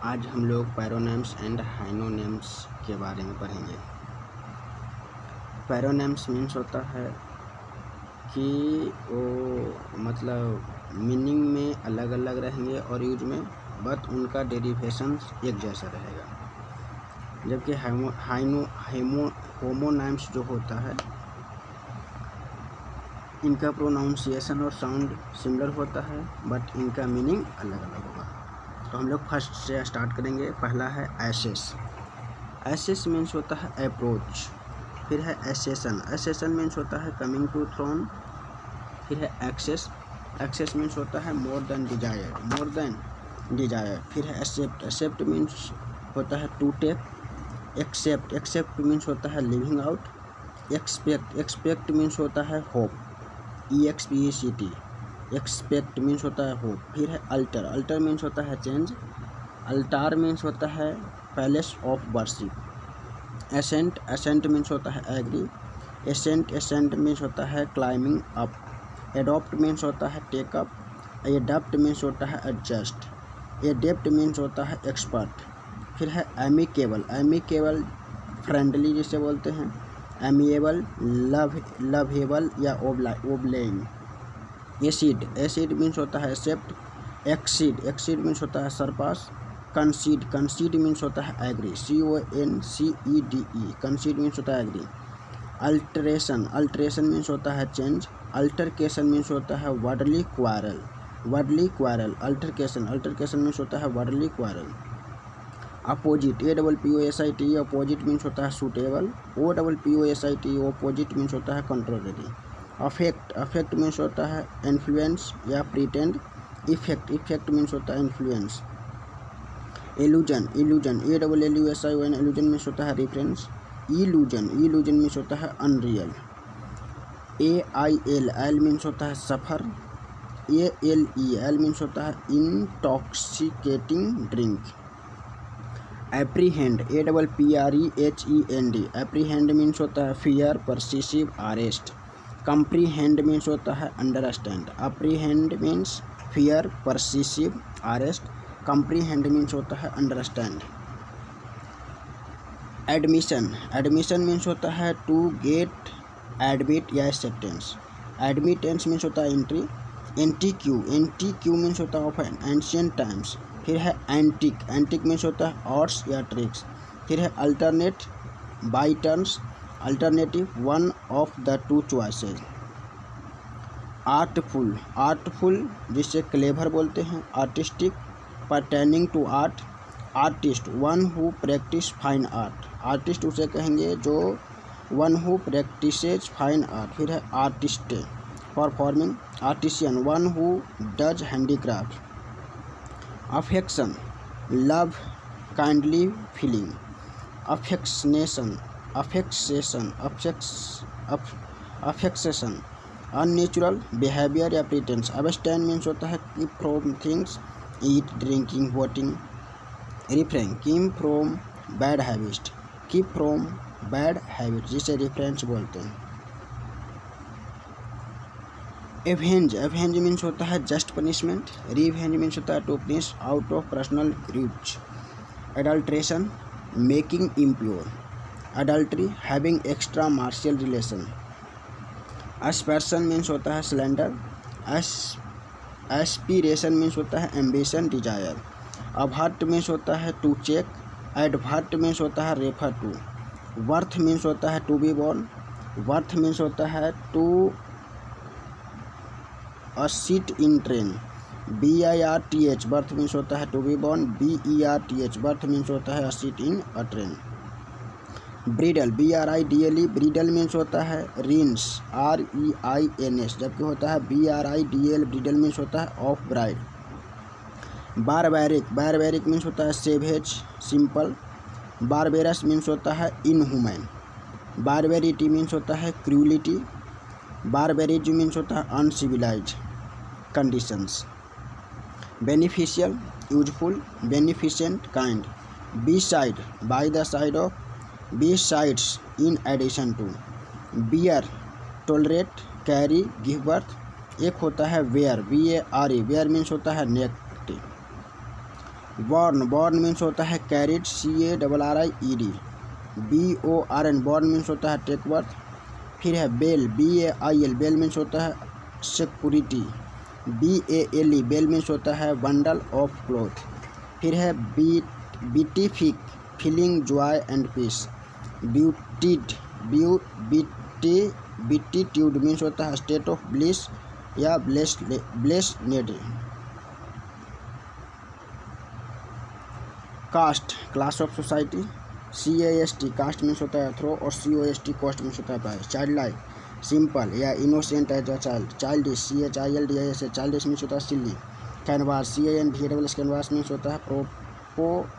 आज हम लोग पैरोनेम्स एंड हाइनोनेम्स के बारे में पढ़ेंगे। पैरोनेम्स मीन्स होता है कि वो मतलब मीनिंग में अलग अलग रहेंगे और यूज में, बट उनका डेरिवेशन एक जैसा रहेगा। जबकि होमोनेम्स जो होता है, इनका प्रोनाउंसिएशन और साउंड सिमिलर होता है, बट इनका मीनिंग अलग अलग होगा। तो हम लोग फर्स्ट से स्टार्ट करेंगे। पहला है एसेस। एसेस मीन्स होता है अप्रोच। फिर है एसेसन। एसेसन मीन्स होता है कमिंग टू थ्रोन। फिर है एक्सेस। एक्सेस मीन्स होता है more than desire, more than desire. फिर है एक्सेप्ट। एक्सेप्ट मीन्स होता है to take. Except. Accept means होता है leaving out. Expect. Expect means होता है होप, EXPECT। एक्सपेक्ट मीन्स होता है होप। फिर है अल्टर। अल्टर मीन्स होता है चेंज। अल्टार मीन्स होता है palace of worship. Assent. Assent means होता है एग्री। एसेंट। एसेंट मीन्स होता है क्लाइंबिंग अप। एडॉप्ट मीन्स होता है टेक अप। एडप्ट मीन्स होता है एडजस्ट। एडेप्ट मीन्स होता है एक्सपर्ट। फिर है एमिकेबल। एमिकेबल फ्रेंडली जिसे बोलते हैं। एमिएबल लवेबल या ओब्लेइंग। एसिड। एसिड मीन्स होता है एक्सेप्ट। एक्सीड। एक्सीड मीन्स होता है सरपास। कंसीड। कंसीड मीन्स होता है एग्री, CONCEDE। कंसीड मीन्स होता है एग्री। अल्टरेशन। अल्टरेशन मीन्स होता है चेंज। अल्टरकेशन मीन्स होता है worldly quarrel. Worldly quarrel. Altercation. Altercation means होता है worldly quarrel. Opposite. APPOSIT। Opposite means होता है सूटेबल। OPPOSIT। अपोजिट मीन्स होता है कंट्रोलरी। अफेक्ट। अफेक्ट मीन्स होता है इन्फ्लुएंस या प्रिटेंड। इफेक्ट। इफेक्ट मीन्स होता है influence. Illusion. Illusion. ALLUSION। Illusion means होता है रिफरेंस। इल्यूजन। इल्यूजन मीन्स होता है अनरियल। AIL। एल मीन्स होता है सफ़र। ALE। एल मीन्स होता है intoxicating drink. Apprehend. APPREHEND। Apprehend means होता है fear, perceive, arrest. Comprehend means होता है understand. Apprehend means fear, perceive, arrest. Comprehend means होता है अंडरस्टैंड। एडमिशन। एडमिशन मीन्स होता है टू गेट एडमिट या एक्सेप्टेंस। एडमिटेंस मीन्स होता है एंट्री। एंटीक्यू। एंटीक्यू मीन्स होता है ऑफ एंशिएंट टाइम्स। फिर है एंटिक। एंटिक मीन्स होता है आर्ट्स या ट्रिक्स। फिर है alternate, by turns, alternative, one of the two choices. Artful. Artful जिसे क्लेवर बोलते हैं। Artistic, pertaining to art. Artist, one who practice fine art. Artist उसे कहेंगे जो one who practises fine art. फिर है artiste, performing. Artisan, one who does handicraft. Affection, love, kindly feeling. Affectation, affectation, affectation. Unnatural behaviour या pretence. Abstain means होता है keep from things, eat, drinking, voting. Refrain, keep from bad habit. Keep from bad habit जिसे reference बोलते हैं। Avenge. Avenge means होता है just punishment. Revenge means होता है to punish out of personal grudge. Adulteration, making impure. Adultery, having extra marital relation. Aspersion means होता है slender. Aspiration means होता है एम्बिशन, डिजायर। अभर्ट मीन्स होता है टू चेक। एडवर्ट मीन्स होता है रेफर टू। वर्थ मीन्स होता है to be born. Berth means होता है to a seat in train. BIRTH birth means होता है to be born. BERTH berth means होता है a seat in a train. Bridle, BRIDLE bridle means होता है रिंस, REINS, जबकि होता है BRIDL ब्रिडल मीन्स होता है ऑफ ब्राइड। बारबैरिक। बारबैरिक मीन्स होता है सेवेज, सिंपल। बारबेरस मीन्स होता है इनह्यूमन। बारबेरिटी मीन्स होता है क्रूलिटी। बारबेरिज्म मीन्स होता है uncivilised conditions. Beneficial, useful, beneficent, kind. Beside, by the side of. Besides, in addition to. Bear, tolerate, carry, give birth. एक होता है वेयर, VARE, वेयर मीन्स होता है नेक। Born means होता है carried, CARRIED। BORN born means होता है take birth. फिर है बेल, BAIL बेल मीन्स होता है सिक्योरिटी। BALE बेल मीन्स होता है बंडल ऑफ क्लॉथ। फिर है beatific feeling joy and peace. Beatitude means होता है स्टेट ऑफ ब्लिस या blessed. Caste class of society. CAST cast means होता है थ्रो और COST कॉस्ट मीन्स होता है प्राइस। चाइल्ड लाइक सिंपल या innocent as a child. Childish CHILDIS childish means होता है silly. Canvas CANVAS canvass means होता है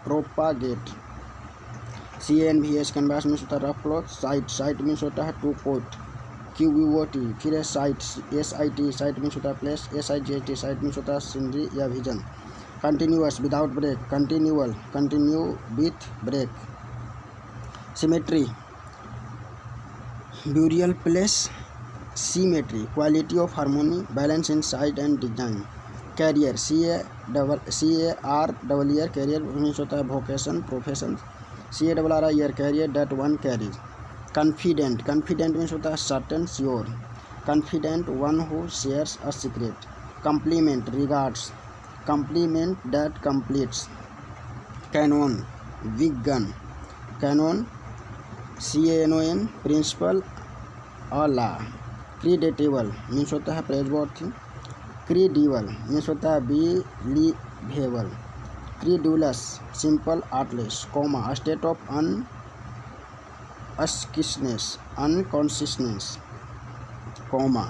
प्रोपागेट। CANVAS कैनवास मीन्स होता है रफ क्लॉथ। साइट मीन्स होता है टू कोट QUOT। फिर है साइट SIT साइट मीन्स होता है प्लेस। SIGHT साइट मीन्स होता है सीनरी या vision. Continuous without break. Continual continue with break. Cemetery burial place. Symmetry quality of harmony balance in side and design. Career CARER career means होता है vocation profession. CARRIER carrier that one carries. Confident means होता है certain sure. Confidant one who shares a secret. Compliment regards. Complement that completes. Cannon big gun. Canon CANON principle a law. Creditable means होता है praiseworthy. Credible means होता है believable. Credulous simple artless. Coma state of unconsciousness. Comma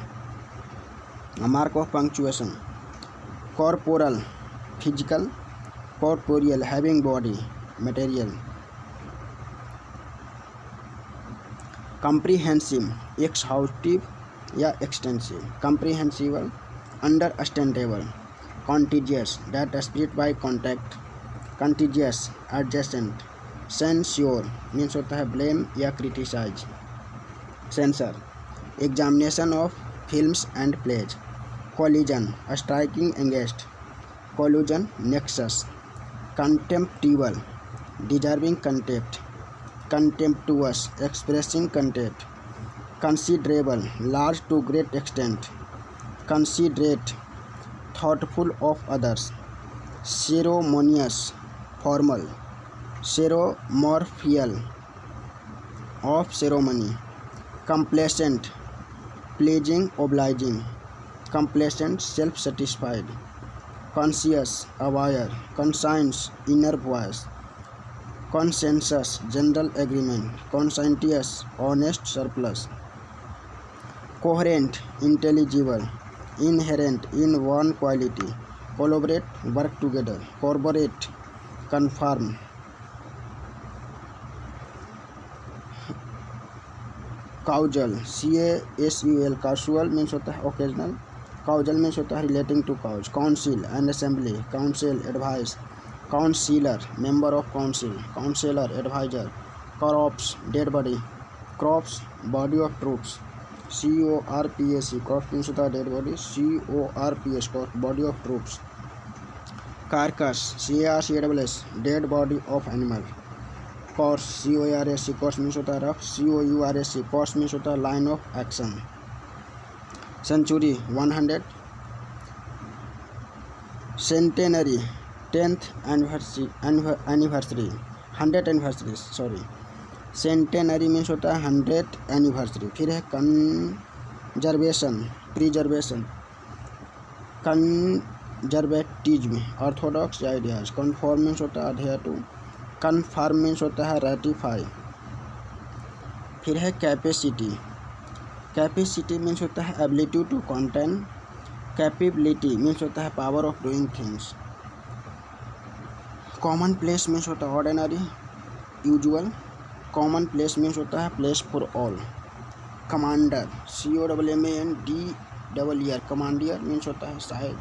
mark of punctuation. Corporal physical. Corporeal having body material. Comprehensive exhaustive या extensive. Comprehensible understandable. Contagious that spread by contact. Contiguous adjacent. Censure means होता है blame या criticise. Censor examination of films and plays. Collision striking against. Collusion nexus. Contemptible deserving contempt. Contemptuous expressing contempt. Considerable large to great extent. Considerate thoughtful of others. Ceremonious formal. Ceremonial of ceremony. Complacent pleasing obliging. Complacent self-satisfied. Conscious aware. Conscience inner voice. Consensus general agreement. Conscientious honest surplus. Coherent intelligible. Inherent in one quality. Collaborate work together. Corroborate confirm. Causal CASUL casual means होता है occasional. Causal means होता है relating to cause. Council and assembly. Council advice. Councillor member of council. Councillor advisor. Corpse dead body. Crops body of troops. CORPS corpse means होता है dead body. CORPS body of troops. Carcass CARCASS dead body of animal. Coarse CORSC coarse means होता है rough. COURSC course means होता है line of action. Century 100. Centenary 10th anniversary 100th anniversary sorry. Centenary means होता है 100th anniversary. फिर है conservation preservation. Conservatism orthodox ideas. Conform means होता है अधेयर टू. कन्फर्म मीन्स होता है रेटिफाई. फिर है कैपेसिटी. कैपेसिटी मीन्स होता है ability to contain. Capability means होता है power of doing things. Common place means होता है ordinary usual. Common place means होता है place for all. Commander COMMANDER commandeer means होता है seize.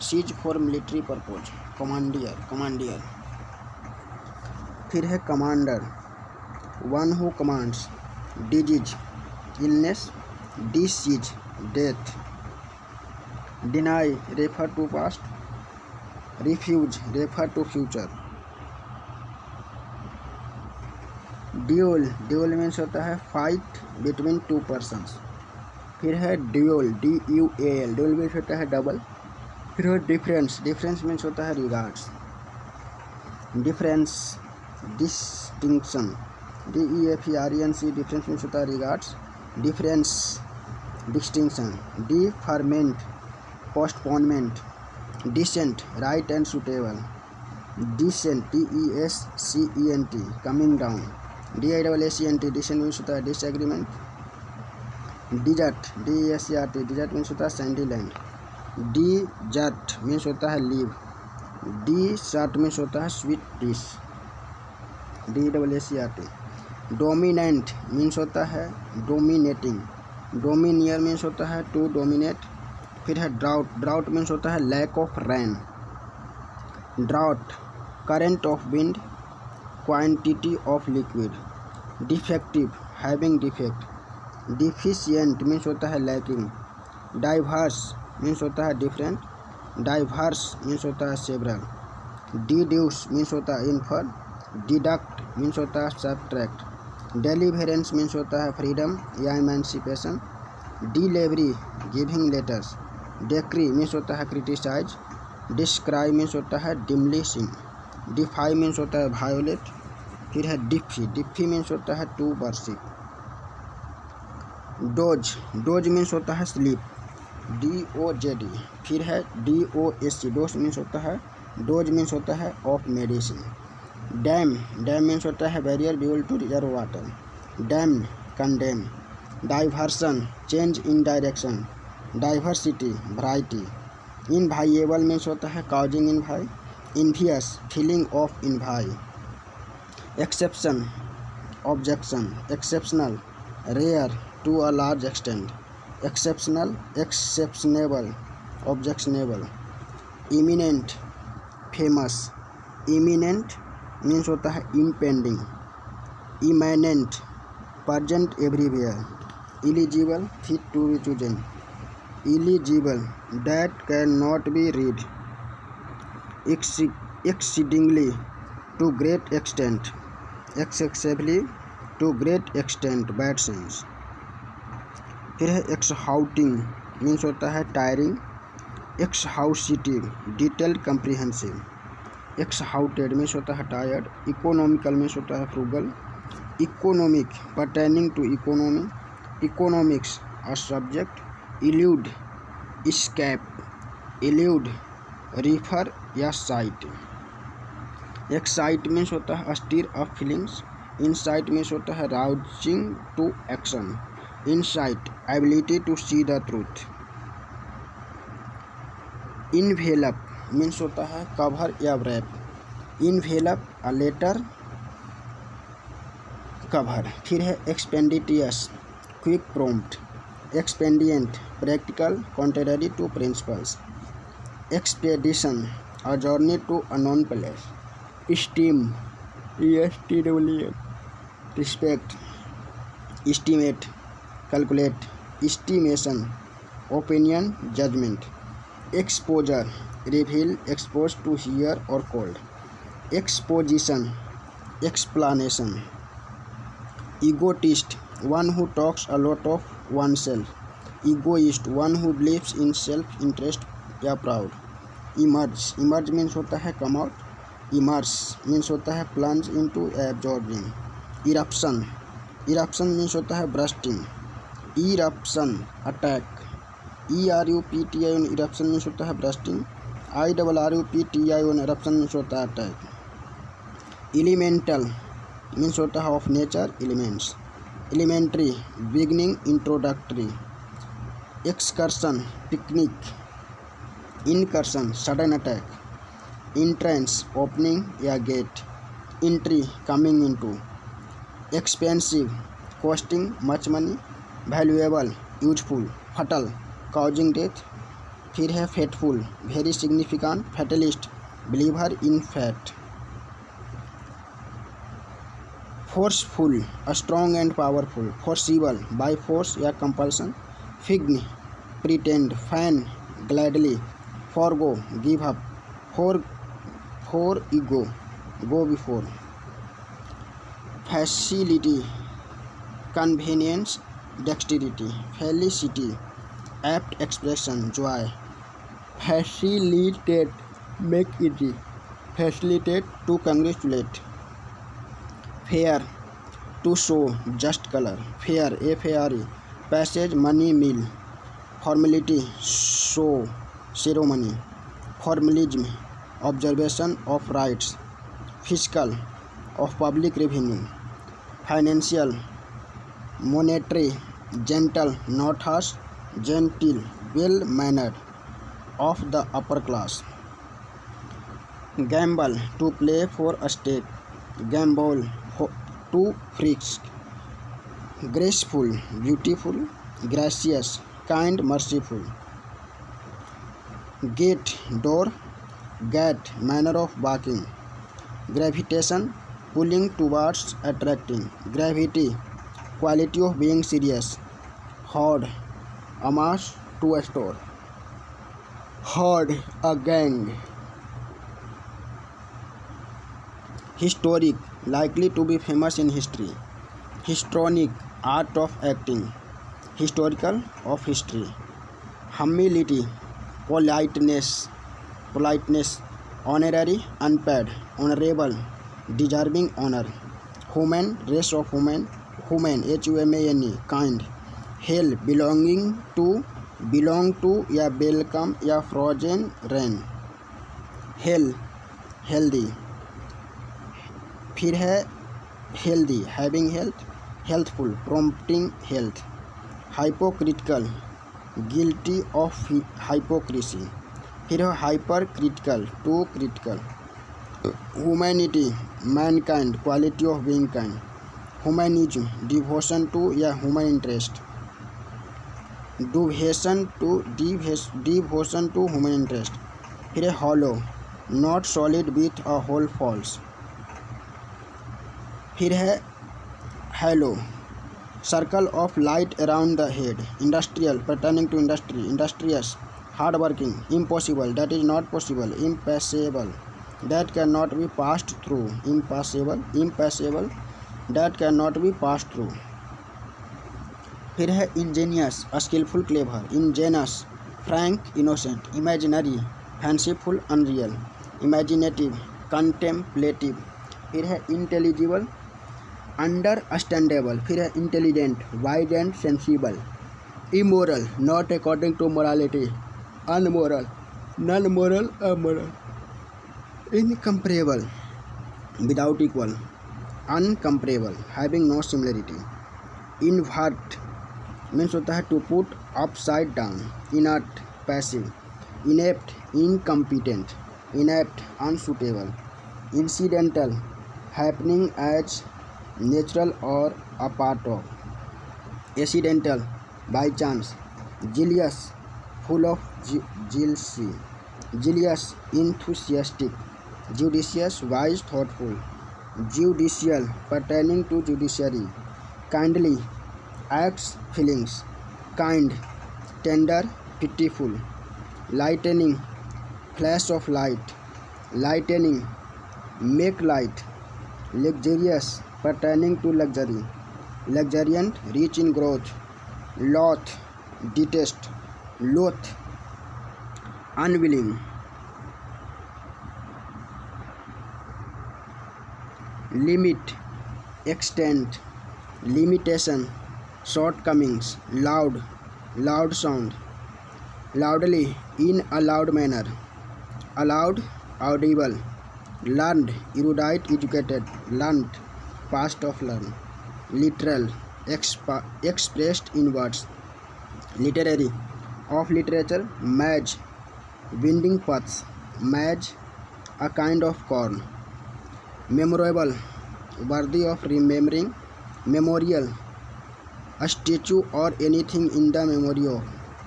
Seize for military purpose. Commandeer. फिर है commander one who commands. Disease illness. Decease death. Deny refer to past. Refuse refer to future. Duel duel means होता है fight between two persons. फिर है dual DUAL dual means होता है double. फिर है डिफरेंस डिफरेंस मीन्स होता है regards. Difference distinction DEFERENC deference means होता है regards. Difference distinction deferment postponement. Decent right and suitable. Descent DESCENT coming down. DISSENT dissent means होता है disagreement. Desert DESERT desert means होता है सैंडी लैंड। डिजर्ट मीन्स होता है leave. Dessert means होता है sweet dish DESSERT। Dominant means होता है डोमिनेटिंग। डोमिनियर मीन्स होता है टू डोमिनेट। फिर है ड्राउट ड्राउट मीन्स होता है lack of rain. Draught current of wind quantity of liquid. Defective having defect. Deficient means होता है लैकिंग। डाइवर्स मीन्स होता है डिफरेंट। डाइवर्स मीन्स होता है सेवरल। डिड्यूस मीन्स होता है इन्फर। डिडक्ट मीन्स होता है सब्ट्रैक्ट। डेलीवरेंस मीन्स होता है फ्रीडम या emancipation. Delivery giving letters. Decree means होता है क्रिटिसाइज। डिस्क्राइब मीन्स होता है डिमलिशिंग। डिफाई मीन्स होता है वायोलेट। फिर है डिफी डिफी मीन्स होता है to worship. Doze doze means होता है स्लीप DOJD। फिर है DOSC डोज मीन्स होता है डोज मीन्स होता है of medicine. Dam dam means होता है barrier build to reserve water. Damn condemn. Diversion change in direction. Diversity variety. Enviable means होता है causing envy. Envious feeling of envy. Exception objection. Exceptional rare to a large extent. Exceptional exceptionable objectionable. Eminent famous. Imminent means होता है impending. Immanent present everywhere. Eligible fit to be chosen. Illegible that can not be read. Exceedingly to great extent. Excessively to great extent bad sense. फिर है exhausting means होता है tiring. Exhaustive detailed comprehensive. Exhausted means होता है tired. Economical means होता है frugal. Economic pertaining to economy. Economics a subject. Elude escape. Allude refer या cite. Excite means होता है stir up feelings. Incite means होता है rousing to action. Insight ability to see the truth. Envelop means होता है cover या wrap. Envelope a letter cover. फिर है expeditious quick prompt. Expedient practical contrary to principles. Expedition a journey to a known place. Esteem ESTWM respect. Estimate calculate. Estimation opinion judgement. Exposure reveal expose to heat और cold. Exposition explanation. egoist one who talks a lot of oneself. egoist one who believes in self interest या proud। emerge means होता है come out। immerse means होता है plunge into absorbing। eruption means होता है bursting। eruption attack। ERUPTION eruption means होता है bursting। IRRUPTION eruption means होता है attack। elemental means होता है of nature elements। elementary beginning introductory। excursion picnic। incursion sudden attack। entrance opening या gate। entry coming into। expensive costing much money। valuable useful fatal causing death। फिर है fateful very significant fatalist believer in fate। forceful strong and powerful। forcible by force या compulsion। fig pretend fan gladly। forgo give up। for ego, go before. Facility, convenience, dexterity. Felicity, apt expression, joy. Facilitate, make easy. Facilitate, to congratulate. Fair, to show, just color. Fair, F-A-R-E, passage, money, meal. Formality, show, ceremony. Formalism, observation of rights. Fiscal, of public revenue. Financial, monetary, gentle, not harsh, genteel, well mannered, of the upper class. Gamble, to play for a stake. Gamble, to frisk. Graceful, beautiful. Gracious, kind, merciful. Gate, door. Gate, manner of barking. Gravitation, pulling towards, attracting. Gravity, quality of being serious. Horde, a mass, to a store. Horde, a gang. Historic, likely to be famous in history. Histrionic, art of acting. Historical, of history. Humility, politeness. Honorary, unpaid. Honorable, deserving honor. Human, race of human. Human, H-U-M-A-N-E, kind. Hell, belong to या welcome या frozen rain. Hell, healthy. फिर है healthy, having health. Healthful, promoting health. Hypocritical, guilty of hypocrisy. फिर है hypercritical, too critical. Humanity, mankind, quality of being kind. Humanism, devotion to या human interest. Devotion to human interest. फिर है hollow, not solid with a whole false. फिर है halo, circle of light around the head. Industrial, pertaining to industry. Industrious, hardworking. Impossible, that is not possible. Impassable, that cannot be passed through. Impassable, that cannot be passed through. फिर है ingenious, skillful, clever. Ingenious, frank, innocent. Imaginary, fanciful, unreal. Imaginative, contemplative. फिर है intelligible, understandable. फिर है intelligent, wise and sensible. Immoral, not according to morality. Unmoral, non-moral, amoral. Incomparable, without equal. Uncomparable, having no similarity. Invert means होता है to put upside down. Inert, passive. Inept, incompetent. Inapt, unsuitable. Incidental, happening as natural और a part of. Accidental, by chance. Jealous, full of jealousy. Zealous, enthusiastic. Judicious, wise, thoughtful. Judicial, pertaining to judiciary. Kindly, acts, feelings. Kind, tender, pitiful. Lightening, flash of light. Lightening, make light. Luxurious, pertaining to luxury. Luxuriant, rich in growth. Loath, detest. Loath, unwilling. Limit, extent. Limitation, shortcomings. Loud, loud sound. Loudly, in a loud manner. Allowed, audible. Learned, erudite, educated. Learnt, past of learn. Literal, expressed in words. Literary, of literature. Mage, winding paths. Mage, a kind of corn. Memorable, worthy of remembering. Memorial, a statue or anything in the memory of.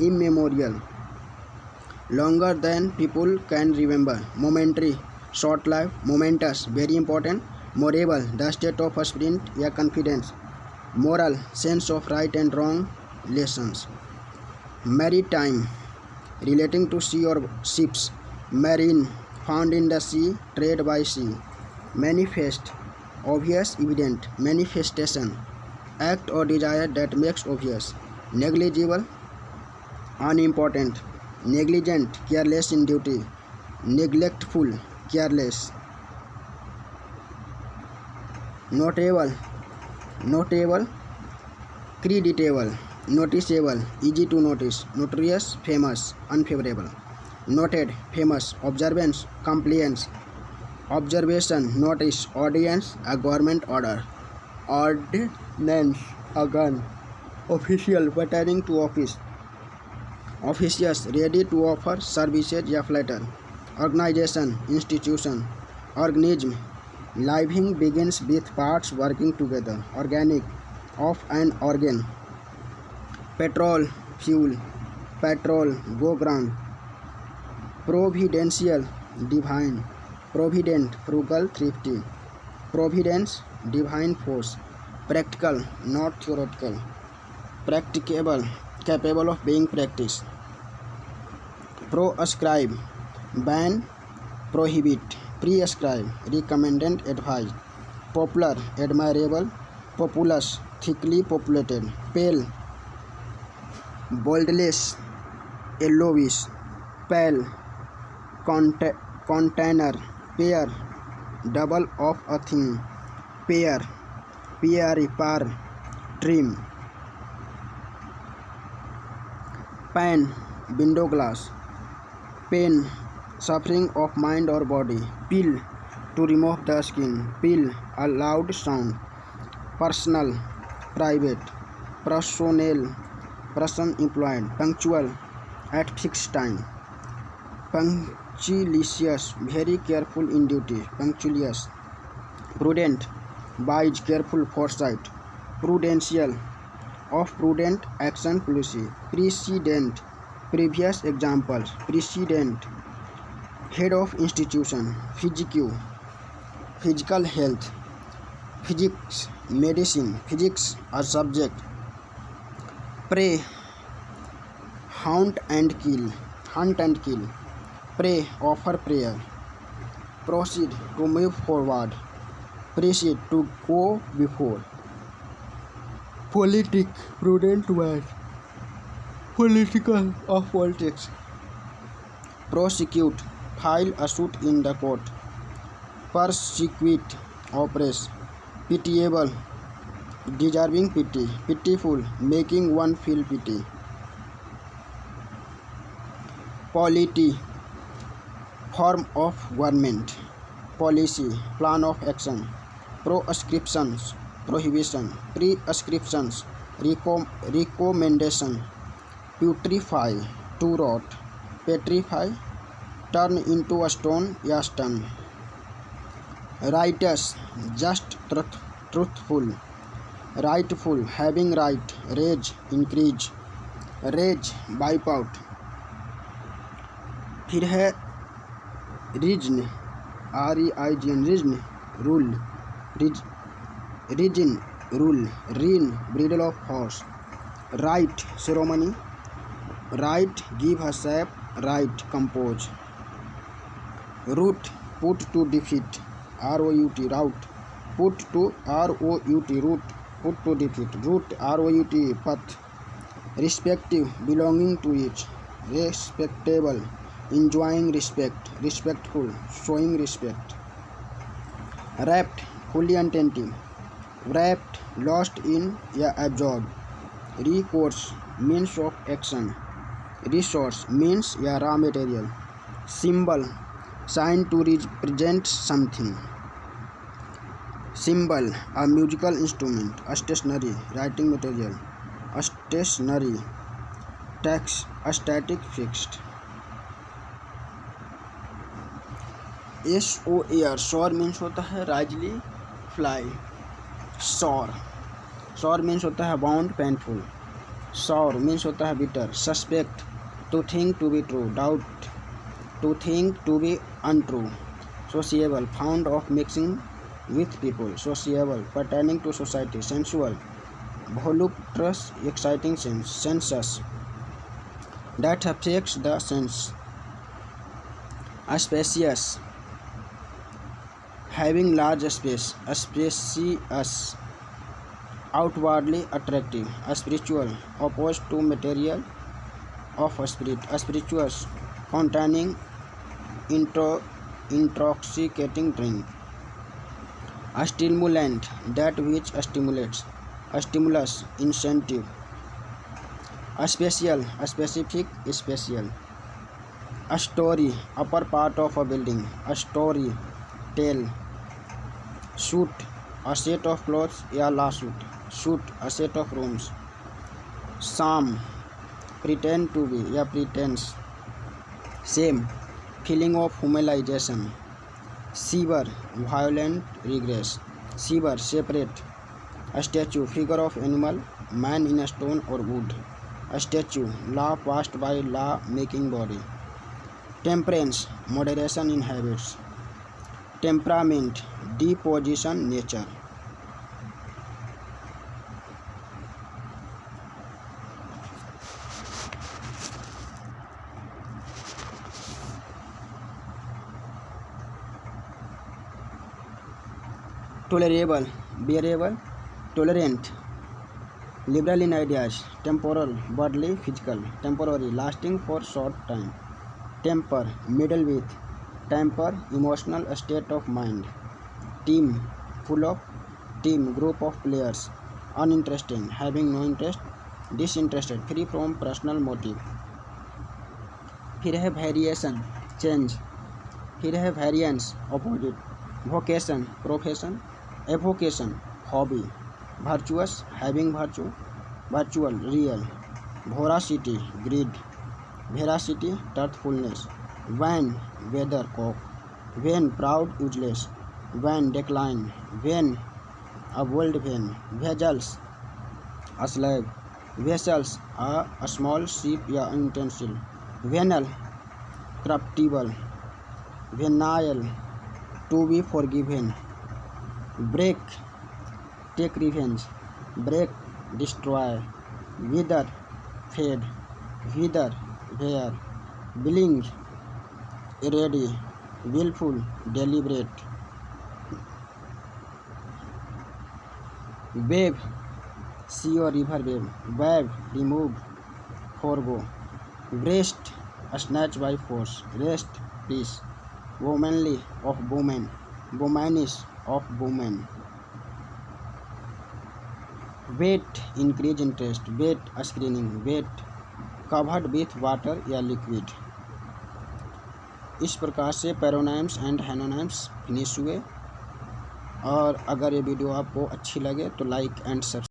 Immemorial, longer than people can remember. Momentary, short-lived. Momentous, very important. Morable, the state of a sprint या confidence. Moral, sense of right and wrong, lessons. Maritime, relating to sea or ships. Marine, found in the sea, trade by sea. Manifest, obvious, evident. Manifestation, act or desire that makes obvious. Negligible, unimportant. Negligent, careless in duty. Neglectful, careless. Notable, notable, creditable. Noticeable, easy to notice. Notorious, famous, unfavorable. Noted, famous. Observance, compliance. Observation, notice. Audience, a government order. Ordinance, a gun. Official, pertaining to office. Officious, ready to offer services या flatter. Organization, institution. Organism, living begins with parts working together. Organic, of an organ. Petrol, fuel. Patrol, go ground. Providential, divine. Provident, frugal, thrifty. Providence, divine force. Practical, not theoretical. Practicable, capable of being practiced. Proscribe, ban, prohibit. Prescribe, recommended, advise. Popular, admirable. Populous, thickly populated. Pale, boldless, yellowish. Pale, container. Pair, double of a thing. Pair, par, trim. Pane, window glass. Pain, suffering of mind or body. Peel, to remove the skin. Peel, a loud sound. Personal, private. Personnel, person employed. Punctual, at fixed time. Punctilious, very careful in duty. Punctilious. Prudent, wise, careful, foresight. Prudential, of prudent action policy. Precedent, previous examples. Precedent, head of institution. Physique, physical health. Physics, medicine. Physics, a subject. Prey, hunt and kill. Hunt and kill. Pray, offer prayer. Proceed, to move forward. Precede, to go before. Politic, prudent word. Political, of politics. Prosecute, file a suit in the court. Persecute, oppress. Pitiable, deserving pity. Pitiful, making one feel pity. Polity, form of government. Policy, plan of action. Proscriptions, prohibition. Prescriptions, recommendation. Putrefy, to rot. Petrify, turn into a stone या stun. Righteous, just, truthful. Rightful, having right. Rage, increase. Rage, wipe out. फिर है reason, REIGN, reason, rule. Reason, rule. Reign, bridle of horse. Right, ceremony. Right, give a shape. Right, compose. Root, put to defeat. ROUT, route. Put to ROUT, root. Put to defeat. Root, ROUT, पथ. Respective, belonging to each. Respectable, enjoying respect. Respectful, showing respect. Wrapped, fully attentive. Wrapped, lost in या absorbed. Recourse, means of action. Resource, means या raw material. Symbol, sign to represent something. Cymbal, a musical instrument. Stationary, writing material. Stationary. Text, a static, fixed. SOAR, शोर means होता है राइजली, fly. शोर, शोर means होता है bound, painful. शोर means होता है bitter. Suspect, to think to be true. Doubt, to think to be untrue. Sociable, fond of mixing with people. Sociable, pertaining to society. Sensual, voluptuous, exciting sense. Sensuous, that affects the sense. Spacious, having large space, specious, outwardly attractive, spiritual, opposed to material of spirit, spirituous, containing intoxicating drink, a stimulant, that which stimulates, a stimulus, incentive, a special, a specific, special, a story, upper part of a building, a story, tell, suit, a set of clothes या lawsuit, suit, a set of rooms, sham, pretend to be या pretense, shame, feeling of humiliation, sever, violent regress, sever, separate, a statue, figure of animal, man in a stone or wood, a statue, law passed by law making body, temperance, moderation in habits, temperament, deposition, nature. Tolerable, bearable, tolerant, liberal in ideas, temporal, worldly, physical, temporary, lasting for short time, temper, middle with, temper, emotional state of mind, team, full of, team, group of players, uninteresting, having no interest, disinterested, free from personal motive. फिर है variation, change, फिर है variance, opposite, vocation, profession, avocation, hobby, virtuous, having virtue, virtual, real, voracity, greed, veracity, truthfulness, vane, weather cock, vain, proud, useless, wane, decline, vein, a world vein, vessels, a slab, vessels, a small ship या utensil, venal, corruptible, venial, to be forgiven, break, take revenge, break, destroy, wither, fade, wither, wear, willing, ready, willful, deliberate, wave, sea or river wave, wave, remove, forego, breast, snatch by force, rest, peace, womanly of woman, womanish of woman, weight, increase interest, weight, screening, weight, covered with water या liquid. इस प्रकार से पैरोनाइम्स and हेनोनाइम्स finish हुए। और अगर ये video आपको अच्छी लगे तो लाइक एंड सब्सक्राइब